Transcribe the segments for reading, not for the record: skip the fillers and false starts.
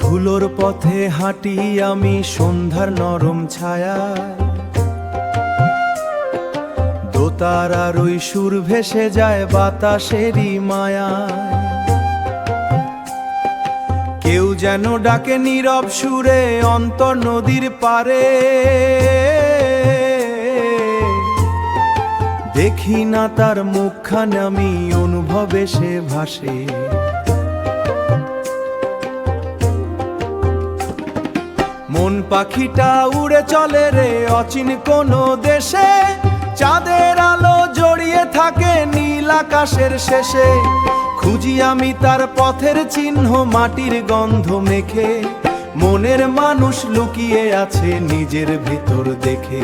ধুলোর পথে হাঁটি আমি সন্ধ্যার নরম ছায়ায়, দোতারার ওই সুর ভেসে যায় বাতাসেরই মায়ায়। কেউ যেন ডাকে নীরব সুরে অন্তর নদীর পারে, দেখি না তার মুখখান আমি অনুভবে সে ভাসে। মন পাখিটা উড়ে চলে রে অচিন কোনো দেশে, চাঁদের আলো জড়িয়ে থাকে নীল আকাশের শেষে। খুঁজি আমি তার পথের চিহ্ন মাটির গন্ধ মেখে, মনের মানুষ লুকিয়ে আছে নিজের ভিতর দেখে,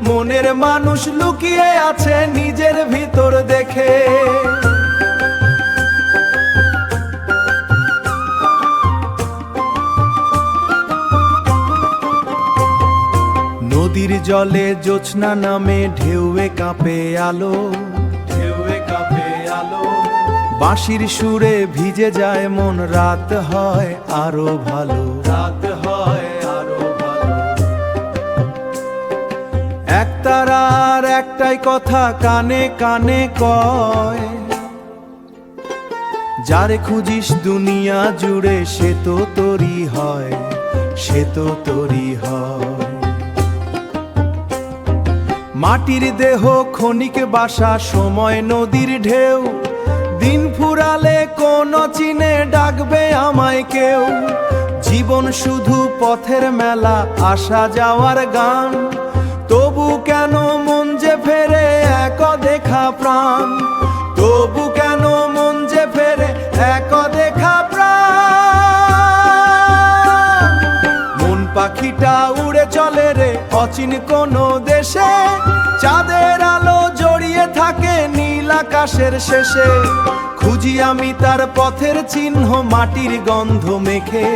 মনের মানুষ লুকিয়ে আছে নিজের ভিতর দেখে। নদীর জলে জোছনা নামে ঢেউয়ে কাঁপে আলো, ঢেউয়ে কাঁপে আলো। বাঁশির সুরে ভিজে যায় মন, রাত হয় আরো ভালো, রাত হয় আরো ভালো। একতারার একটাই কথা কানে কানে কয়, যারে খুঁজিস দুনিয়া জুড়ে সে তো তোরই হয়, সে তো তোরই হয়। মাটির দেহ ক্ষণিক বাসা সময় নদীর ঢেউ, দিন ফুরালে কোন চিনে ডাকবে আমায় কেউ। জীবন শুধু পথের মেলা আসা যাওয়ার গান, তবু কেন মন যে ফেরে এক দেখা প্রাণ, তবু কেন মন যে ফেরে এক দেখা প্রাণ। মন পাখিটা উড়ে চলে রে অচিন কোনো দেশে, চাঁদের আলো জড়িয়ে থাকে নীল আকাশের শেষে। খুঁজি আমি তার পথের চিহ্ন মাটির গন্ধ মেখে,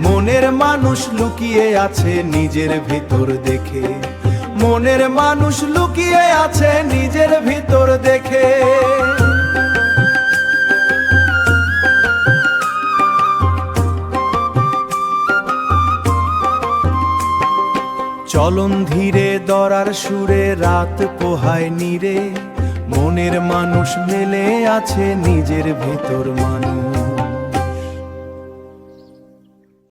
মনের মানুষ লুকিয়ে আছে নিজের ভিতর দেখে, মনের মানুষ লুকিয়ে আছে নিজের ভিতর দেখে। চলন ধীরে দরার সুরে রাত পোহায় নীরে, মনের মানুষ মেলে আছে নিজের ভেতর মানুষ।